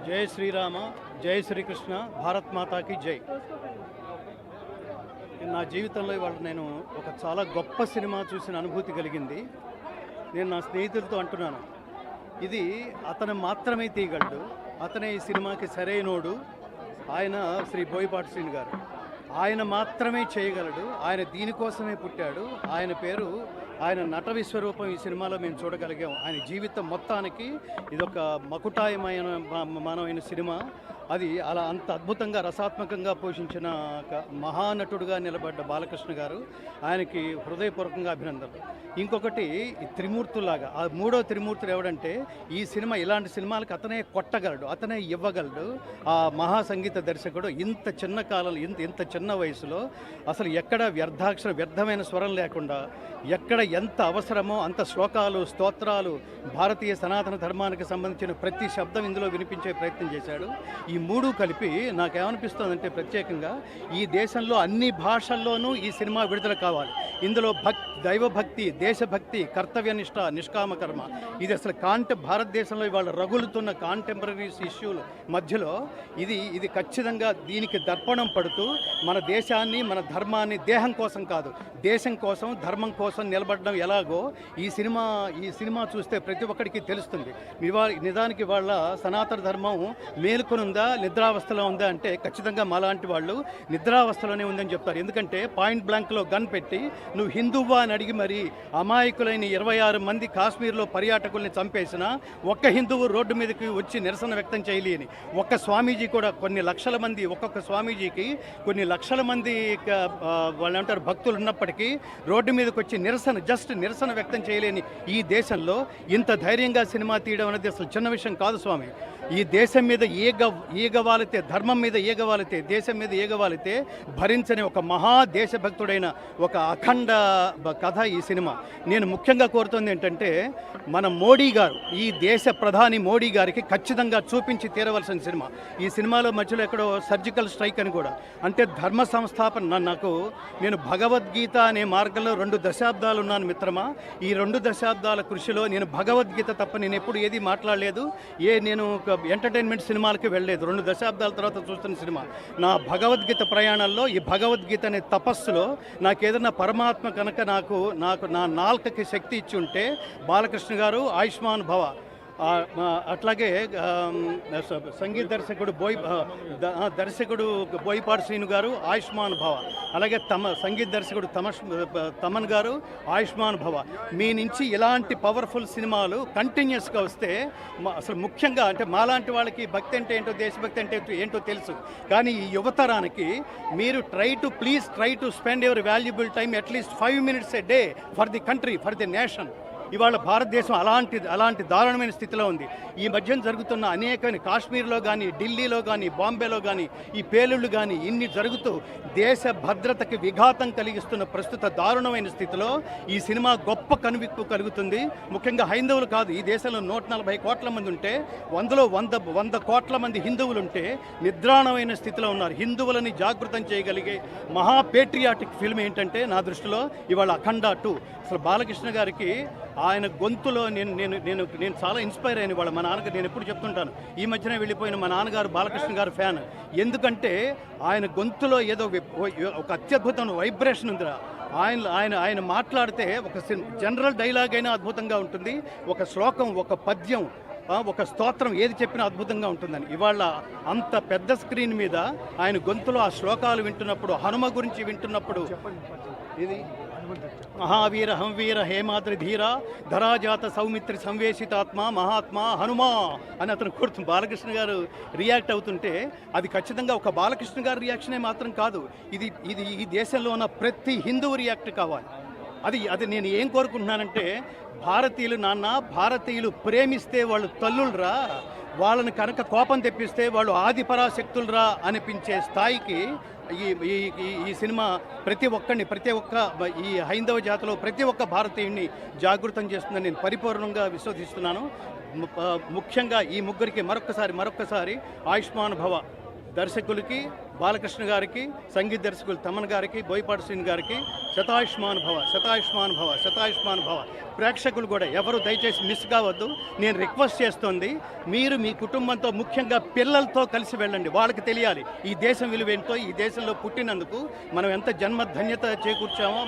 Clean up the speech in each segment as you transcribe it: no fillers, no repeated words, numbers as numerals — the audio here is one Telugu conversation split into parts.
జై శ్రీరామ, జై శ్రీకృష్ణ, భారత్ మాతాకి జై. నా జీవితంలో ఇవాళ నేను ఒక చాలా గొప్ప సినిమా చూసిన అనుభూతి కలిగింది. నేను నా స్నేహితులతో అంటున్నాను, ఇది అతను మాత్రమే తీయగలడు, అతనే ఈ సినిమాకి సరైనోడు. ఆయన శ్రీ బోయపాటి శ్రీను గారు, ఆయన మాత్రమే చేయగలడు, ఆయన దీనికోసమే పుట్టాడు. ఆయన పేరు, ఆయన నట విశ్వరూపం ఈ సినిమాలో మేము చూడగలిగాం. ఆయన జీవితం మొత్తానికి ఇదొక మకుటాయమైన సినిమా. అది అలా అంత అద్భుతంగా రసాత్మకంగా పోషించిన ఒక మహానటుడుగా నిలబడ్డ బాలకృష్ణ గారు, ఆయనకి హృదయపూర్వకంగా అభినందనలు. ఇంకొకటి ఈ త్రిమూర్తులాగా, ఆ మూడో త్రిమూర్తులు ఎవడంటే, ఈ సినిమా ఇలాంటి సినిమాలకు అతనే కొట్టగలడు, అతనే ఇవ్వగలడు. ఆ మహాసంగీత దర్శకుడు ఇంత చిన్న కాలంలో, ఇంత చిన్న వయసులో అసలు ఎక్కడ వ్యర్థమైన స్వరం లేకుండా, ఎక్కడ ఎంత అవసరమో అంత శ్లోకాలు, స్తోత్రాలు, భారతీయ సనాతన ధర్మానికి సంబంధించిన ప్రతి శబ్దం ఇందులో వినిపించే ప్రయత్నం చేశాడు. ఈ మూడు కలిపి నాకేమనిపిస్తుందంటే, ప్రత్యేకంగా ఈ దేశంలో అన్ని భాషల్లోనూ ఈ సినిమా విడుదల కావాలి. ఇందులో దైవభక్తి, దేశభక్తి, కర్తవ్యనిష్ట, నిష్కామ కర్మ, ఇది అసలు భారతదేశంలో ఇవాళ రగులుతున్న కాంటెంపరీస్ ఇష్యూల మధ్యలో ఇది ఖచ్చితంగా దీనికి దర్పణం పడుతూ మన దేశాన్ని, మన ధర్మాన్ని, దేహం కోసం కాదు, దేశం కోసం, ధర్మం కోసం నిలబడడం ఎలాగో ఈ సినిమా చూస్తే ప్రతి ఒక్కరికి తెలుస్తుంది. నిజానికి వాళ్ళ సనాతన ధర్మం మేలుకొనుందా, నిద్రావస్థలో ఉందా అంటే ఖచ్చితంగా మాలాంటి వాళ్ళు నిద్రావస్థలోనే ఉందని చెప్తారు. ఎందుకంటే పాయింట్ బ్లాంక్లో గన్ పెట్టి నువ్వు హిందువా అని అడిగి మరి అమాయకులైన 26 మంది కాశ్మీర్లో పర్యాటకుల్ని చంపేసిన ఒక్క హిందువు రోడ్డు మీదకి వచ్చి నిరసన వ్యక్తం చేయలేని ఒక్క స్వామీజీ కూడా, కొన్ని లక్షల మంది, ఒక్కొక్క స్వామీజీకి కొన్ని లక్షల మంది వాళ్ళు అంటారు భక్తులు ఉన్నప్పటికీ రోడ్డు మీదకి వచ్చి నిరసన వ్యక్తం చేయలేని ఈ దేశంలో ఇంత ధైర్యంగా సినిమా తీయడం అనేది అసలు చిన్న విషయం కాదు స్వామి. ఈ దేశం మీద ఈగవాలితే, ధర్మం మీద ఈగవాలితే, దేశం మీద ఈగవాలితే భరించని ఒక మహా దేశభక్తుడైన ఒక అఖండ కథ ఈ సినిమా. నేను ముఖ్యంగా కోరుతుంది ఏంటంటే, మన మోడీ గారు, ఈ దేశ ప్రధాని మోడీ గారికి ఖచ్చితంగా చూపించి తీరవలసిన సినిమా. ఈ సినిమాలో మధ్యలో ఎక్కడో సర్జికల్ స్ట్రైక్ అని కూడా, అంటే ధర్మ సంస్థాపన. నేను భగవద్గీత అనే మార్గంలో 2 దశాబ్దాలు ఉన్నాను మిత్రమా. ఈ 2 దశాబ్దాల కృషిలో నేను భగవద్గీత తప్ప నేను ఎప్పుడు ఏది మాట్లాడలేదు, నేను ఎంటర్టైన్మెంట్ సినిమాలకి వెళ్ళలేదు. 2 దశాబ్దాల తర్వాత చూస్తున్న సినిమా. నా భగవద్గీత ప్రయాణంలో, ఈ భగవద్గీత అనే తపస్సులో నాకు ఏదైనా పరమాత్మ కనుక నాకు నా నాల్కకి శక్తి ఇచ్చి ఉంటే, బాలకృష్ణ గారు ఆయుష్మాన్ భవ. అట్లాగే సంగీత దర్శకుడు బోయపాటి శ్రీను గారు ఆయుష్మాన్ భవ. అలాగే సంగీత దర్శకుడు తమన్ గారు ఆయుష్మాన్ భవ. మీ నుంచి ఇలాంటి పవర్ఫుల్ సినిమాలు కంటిన్యూస్గా వస్తే, అసలు ముఖ్యంగా అంటే మాలాంటి వాళ్ళకి భక్తి అంటే ఏంటో, దేశభక్తి అంటే ఏంటో తెలుసు. కానీ ఈ యువతరానికి మీరు please try to spend your valuable time at least 5 minutes a day for the country, for the nation. ఇవాళ భారతదేశం అలాంటి దారుణమైన స్థితిలో ఉంది. ఈ మధ్యన జరుగుతున్న అనేక కాశ్మీర్లో కానీ, ఢిల్లీలో కానీ, బాంబేలో కానీ ఈ పేలుళ్ళు కానీ ఇన్ని జరుగుతూ దేశ భద్రతకి విఘాతం కలిగిస్తున్న ప్రస్తుత దారుణమైన స్థితిలో ఈ సినిమా గొప్ప కనువిప్పు కలుగుతుంది. ముఖ్యంగా హైందవులు కాదు, ఈ దేశంలో 140 కోట్ల మంది ఉంటే, అందులో 100 కోట్ల మంది హిందువులు ఉంటే నిద్రాణమైన స్థితిలో ఉన్నారు. హిందువులని జాగృతం చేయగలిగే మహా పేట్రియాటిక్ ఫిల్మ్ ఏంటంటే నా దృష్టిలో ఇవాళ అఖండ 2. అసలు బాలకృష్ణ గారికి ఆయన గొంతులో నేను చాలా ఇన్స్పైర్ అయిన వాళ్ళ. మా నాన్నగారు, నేను ఎప్పుడు చెప్తుంటాను, ఈ మధ్యనే వెళ్ళిపోయిన మా నాన్నగారు బాలకృష్ణ గారు ఫ్యాన్. ఎందుకంటే ఆయన గొంతులో ఏదో ఒక అత్యద్భుతమైన వైబ్రేషన్ ఉందిరా. ఆయన మాట్లాడితే ఒక జనరల్ డైలాగ్ అయినా అద్భుతంగా ఉంటుంది, ఒక శ్లోకం, ఒక పద్యం, ఒక స్తోత్రం ఏది చెప్పినా అద్భుతంగా ఉంటుందని. ఇవాళ అంత పెద్ద స్క్రీన్ మీద ఆయన గొంతులో ఆ శ్లోకాలు వింటున్నప్పుడు, హనుమ గురించి వింటున్నప్పుడు, ఇది మహావీర హంవీర హేమాద్రి ధీర ధరాజాత సౌమిత్రి సంవేశితాత్మ మహాత్మా హనుమా అని అతను కోరుతూ బాలకృష్ణ గారు రియాక్ట్ అవుతుంటే, అది ఖచ్చితంగా ఒక బాలకృష్ణ గారి రియాక్షనే మాత్రం కాదు, ఇది ఈ దేశంలో ఉన్న ప్రతి హిందువు రియాక్ట్ కావాలి. అది నేను ఏం కోరుకుంటున్నానంటే, భారతీయులు ప్రేమిస్తే వాళ్ళు తల్లులరా, వాళ్ళని కనుక కోపం తెప్పిస్తే వాళ్ళు ఆదిపరాశక్తులరా అనిపించే స్థాయికి ఈ సినిమా ప్రతి ఒక్క ఈ హైందవ జాతిలో ప్రతి ఒక్క భారతీయుడిని జాగృతం చేస్తుందని నేను పరిపూర్ణంగా విశ్వసిస్తున్నాను. ముఖ్యంగా ఈ ముగ్గురికి మరొక్కసారి ఆయుష్మాన్ భవ. దర్శకులకి, బాలకృష్ణ గారికి, సంగీత దర్శకులు తమన్ గారికి, బోయపాటి శ్రీని గారికి శతాయుష్మాన్ భవ, శతాయుష్మాన్ భవ, శతాయుష్మాన్ భవ. ప్రేక్షకులు కూడా ఎవరు దయచేసి మిస్ కావద్దు. నేను రిక్వెస్ట్ చేస్తోంది, మీరు మీ కుటుంబంతో ముఖ్యంగా పిల్లలతో కలిసి వెళ్ళండి. వాళ్ళకి తెలియాలి ఈ దేశం విలువేంటో, ఈ దేశంలో పుట్టినందుకు మనం ఎంత జన్మధన్యత చేకూర్చామో.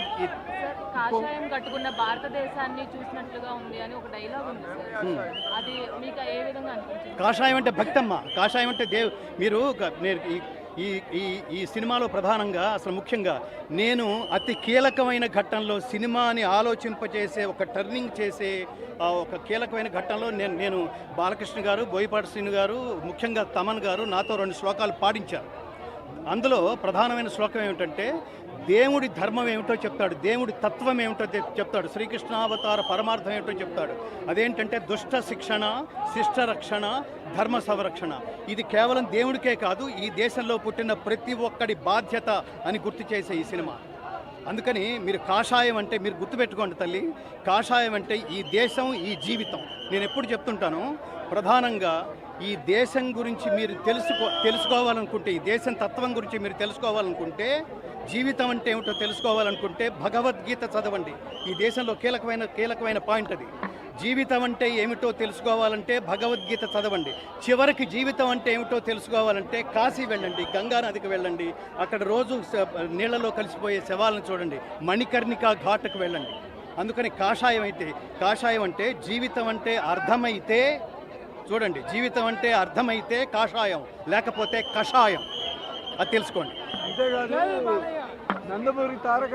కాషాయం కట్టుకున్న భారతదేశాన్ని చూసినట్లుగా ఉంది అని ఒక డైలాగ్ ఉంది సార్, అది మీకు ఏ విధంగా అనిపించింది? కాషాయం అంటే భక్తమ్మ, కాషాయం అంటే మీరు ఈ సినిమాలో ప్రధానంగా అసలు ముఖ్యంగా నేను అతి కీలకమైన ఘట్టంలో సినిమాని ఆలోచింపచేసే ఒక టర్నింగ్ చేసే ఒక కీలకమైన ఘట్టంలో నేను బాలకృష్ణ గారు, బోయపాటి శ్రీను గారు, ముఖ్యంగా తమన్ గారు నాతో 2 శ్లోకాలు పాడించారు. అందులో ప్రధానమైన శ్లోకం ఏమిటంటే దేవుడి ధర్మం ఏమిటో చెప్తాడు, దేవుడి తత్వం ఏమిటో చెప్తాడు, శ్రీకృష్ణావతార పరమార్థం ఏమిటో చెప్తాడు. అదేంటంటే దుష్ట శిక్షణ, శిష్ట రక్షణ, ధర్మ సంరక్షణ. ఇది కేవలం దేవుడికే కాదు, ఈ దేశంలో పుట్టిన ప్రతి ఒక్కడి బాధ్యత అని గుర్తు చేసే ఈ సినిమా. అందుకని మీరు కాషాయం అంటే మీరు గుర్తుపెట్టుకోండి తల్లి, కాషాయం అంటే ఈ దేశం, ఈ జీవితం. నేను ఎప్పుడు చెప్తుంటాను, ప్రధానంగా ఈ దేశం గురించి మీరు తెలుసుకోవాలనుకుంటే, ఈ దేశం తత్వం గురించి మీరు తెలుసుకోవాలనుకుంటే, జీవితం అంటే ఏమిటో తెలుసుకోవాలనుకుంటే భగవద్గీత చదవండి. ఈ దేశంలో కీలకమైన పాయింట్ అది. జీవితం అంటే ఏమిటో తెలుసుకోవాలంటే భగవద్గీత చదవండి. చివరికి జీవితం అంటే ఏమిటో తెలుసుకోవాలంటే కాశీ వెళ్ళండి, గంగా నదికి వెళ్ళండి, అక్కడ రోజు నీళ్లలో కలిసిపోయే శవాలను చూడండి, మణికర్ణికా ఘాట్కు వెళ్ళండి. అందుకని కాషాయం అంటే జీవితం అంటే అర్థమైతే, చూడండి, జీవితం అంటే అర్థమైతే కాషాయం, లేకపోతే కషాయం. అది తెలుసుకోండి. అంతేకాదు నందమూరి తారక